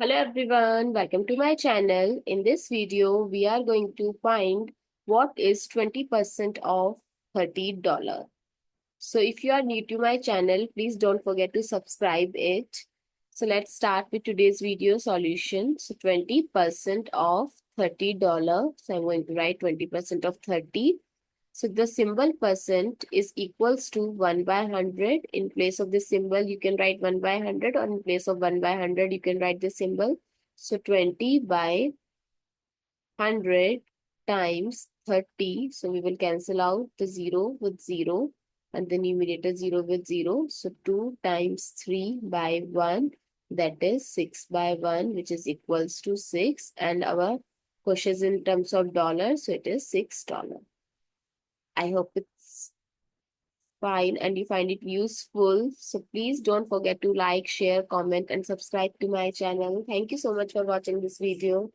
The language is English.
Hello everyone, welcome to my channel. In this video, we are going to find what is 20% of $30. So if you are new to my channel, please don't forget to subscribe it. So let's start with today's video solution. So 20% of $30. So I'm going to write 20% of 30. So the symbol percent is equals to 1 by 100. In place of the symbol, you can write 1 by 100, or in place of 1 by 100, you can write the symbol. So 20 by 100 times 30. So we will cancel out the 0 with 0 and the numerator 0 with 0. So 2 times 3 by 1, that is 6 by 1, which is equals to 6. And our question is in terms of dollars, so it is $6. I hope it's fine and you find it useful. So please don't forget to like, share, comment, and subscribe to my channel. Thank you so much for watching this video.